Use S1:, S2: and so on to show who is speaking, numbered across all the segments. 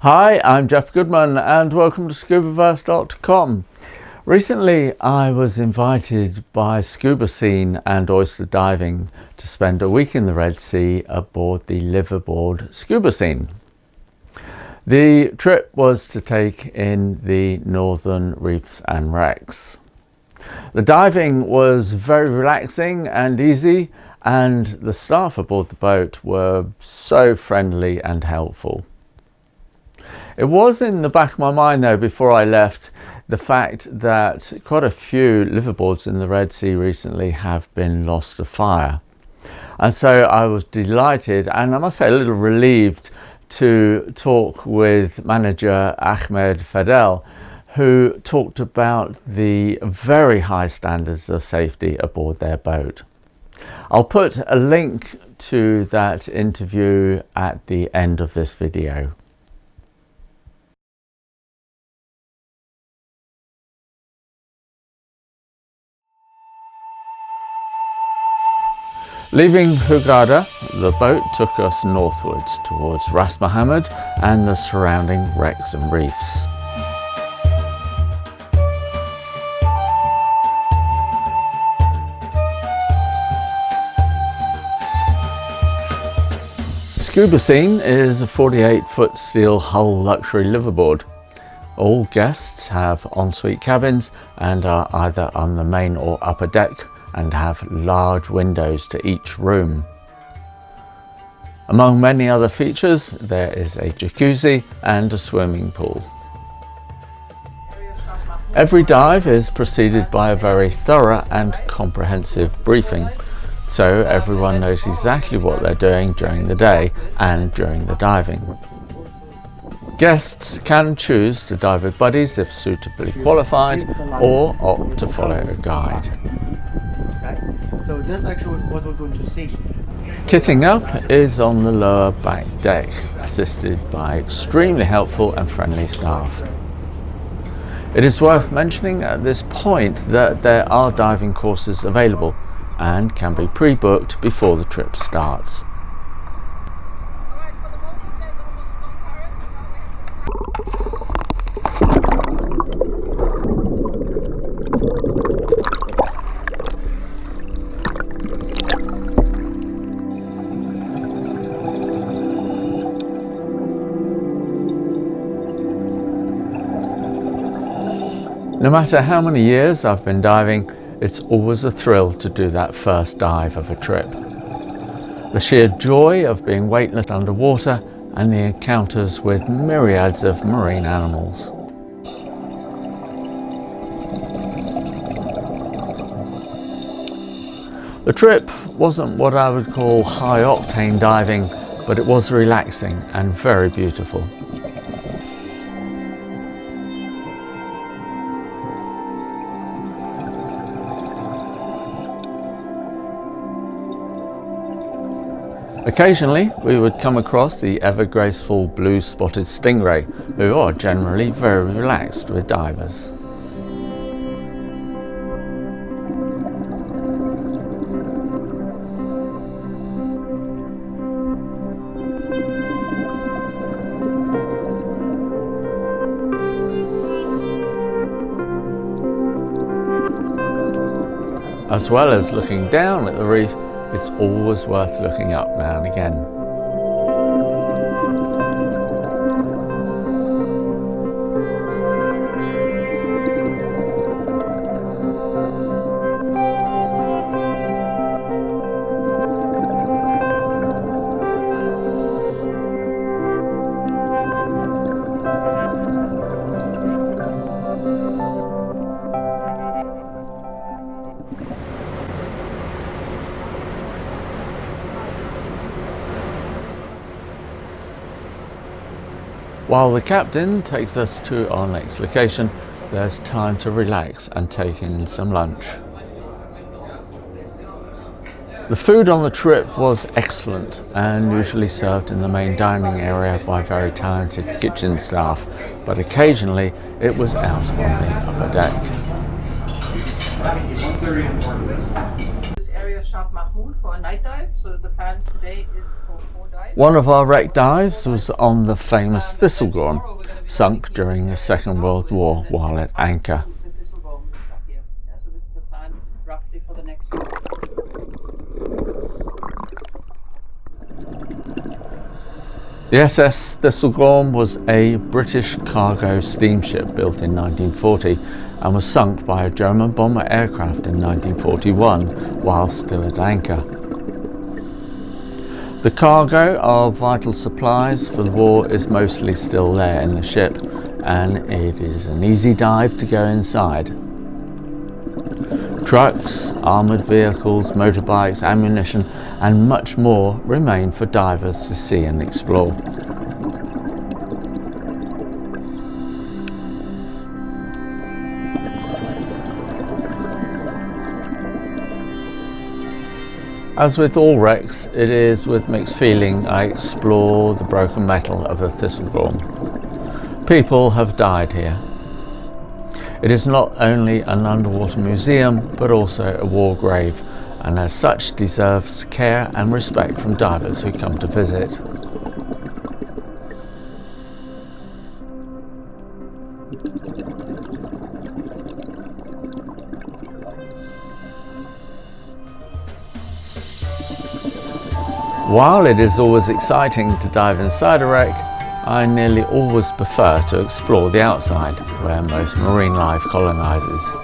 S1: Hi, I'm Jeff Goodman and welcome to Scubaverse.com. Recently I was invited by Scuba Scene and Oyster Diving to spend a week in the Red Sea aboard the Liveaboard Scuba Scene. The trip was to take in the northern reefs and wrecks. The diving was very relaxing and easy, and the staff aboard the boat were so friendly and helpful. It was in the back of my mind though before I left the fact that quite a few liveaboards in the Red Sea recently have been lost to fire. And so I was delighted, and I must say a little relieved, to talk with manager Ahmed Fadel, who talked about the very high standards of safety aboard their boat. I'll put a link to that interview at the end of this video. Leaving Hurghada, the boat took us northwards towards Ras Mohammed and the surrounding wrecks and reefs. Scuba Scene is a 48-foot steel hull luxury liveaboard. All guests have ensuite cabins and are either on the main or upper deck, and have large windows to each room. Among many other features, there is a jacuzzi and a swimming pool. Every dive is preceded by a very thorough and comprehensive briefing, so everyone knows exactly what they're doing during the day and during the diving. Guests can choose to dive with buddies if suitably qualified, or opt to follow a guide.
S2: So that's actually what we're going to see.
S1: Kitting up is on the lower back deck, assisted by extremely helpful and friendly staff. It is worth mentioning at this point that there are diving courses available and can be pre-booked before the trip starts. No matter how many years I've been diving, it's always a thrill to do that first dive of a trip. The sheer joy of being weightless underwater and the encounters with myriads of marine animals. The trip wasn't what I would call high-octane diving, but it was relaxing and very beautiful. Occasionally we would come across the ever-graceful blue-spotted stingray, who are generally very relaxed with divers. As well as looking down at the reef, it's always worth looking up now and again. While the captain takes us to our next location, there's time to relax and take in some lunch. The food on the trip was excellent and usually served in the main dining area by very talented kitchen staff, but occasionally it was out on the upper deck.
S3: This area Shah Mahmood for a night dive, so the plan today is for 4 dives.
S1: One of our wreck dives was on the famous Thistlegorm, sunk during the Second World War while at anchor. The SS Thistlegorm was a British cargo steamship built in 1940 and was sunk by a German bomber aircraft in 1941 while still at anchor. The cargo of vital supplies for the war is mostly still there in the ship, and it is an easy dive to go inside. Trucks, armoured vehicles, motorbikes, ammunition and much more remain for divers to see and explore. As with all wrecks, it is with mixed feeling I explore the broken metal of the Thistlegorm. People have died here. It is not only an underwater museum, but also a war grave, and as such deserves care and respect from divers who come to visit. While it is always exciting to dive inside a wreck, I nearly always prefer to explore the outside, where most marine life colonises.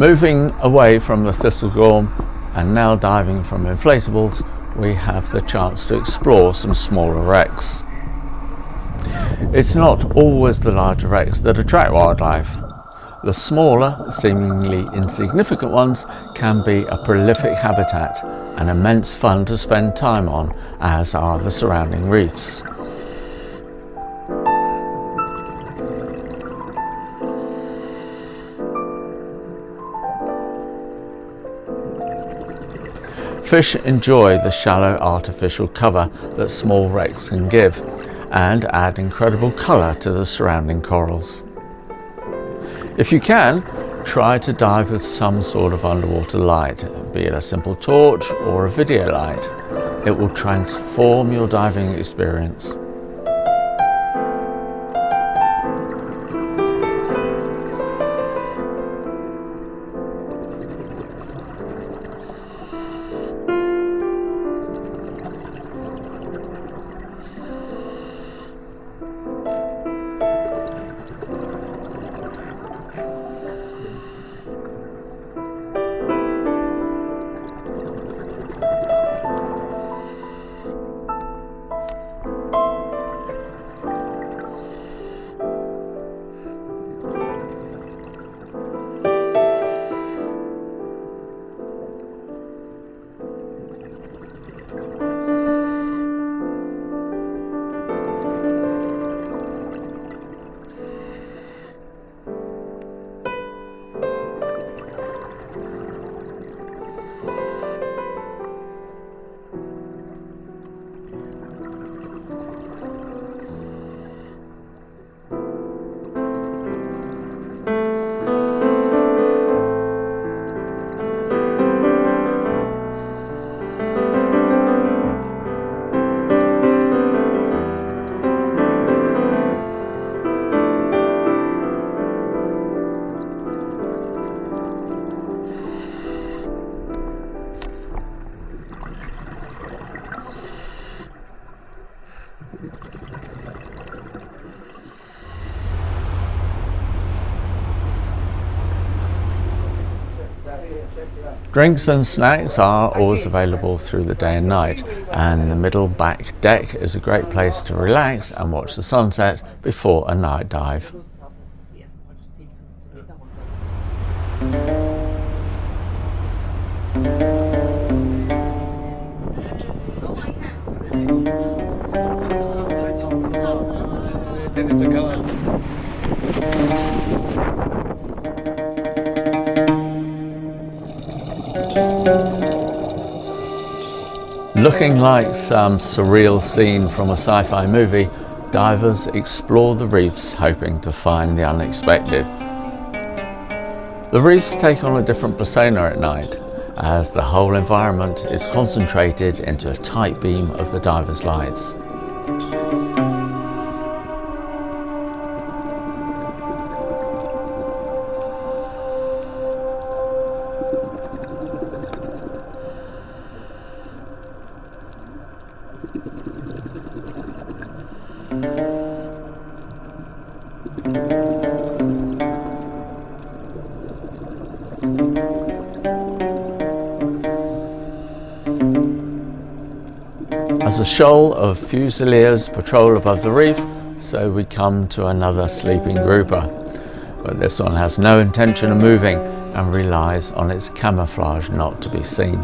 S1: Moving away from the Thistlegorm and now diving from inflatables, we have the chance to explore some smaller wrecks. It's not always the larger wrecks that attract wildlife. The smaller, seemingly insignificant ones can be a prolific habitat and immense fun to spend time on, as are the surrounding reefs. Fish enjoy the shallow artificial cover that small wrecks can give and add incredible colour to the surrounding corals. If you can, try to dive with some sort of underwater light, be it a simple torch or a video light. It will transform your diving experience. Drinks and snacks are always available through the day and night, and the middle back deck is a great place to relax and watch the sunset before a night dive.
S3: Den ist er
S1: Looking like some surreal scene from a sci-fi movie, divers explore the reefs hoping to find the unexpected. The reefs take on a different persona at night, as the whole environment is concentrated into a tight beam of the divers' lights. As a shoal of fusiliers patrol above the reef, so we come to another sleeping grouper. But this one has no intention of moving and relies on its camouflage not to be seen.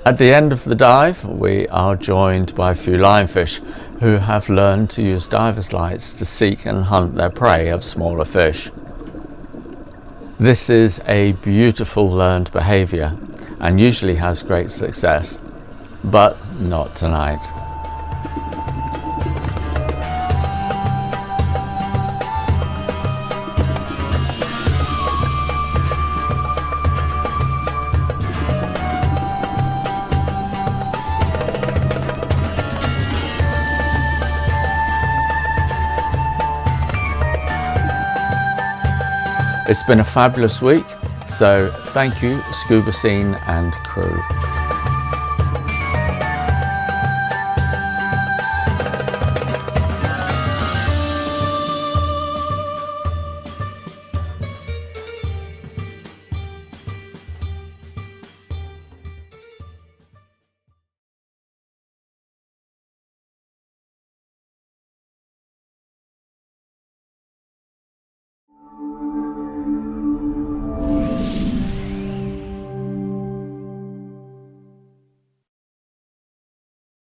S1: At the end of the dive, we are joined by a few lionfish who have learned to use divers' lights to seek and hunt their prey of smaller fish. This is a beautiful learned behaviour and usually has great success, but not tonight. It's been a fabulous week, so thank you Scuba Scene and crew.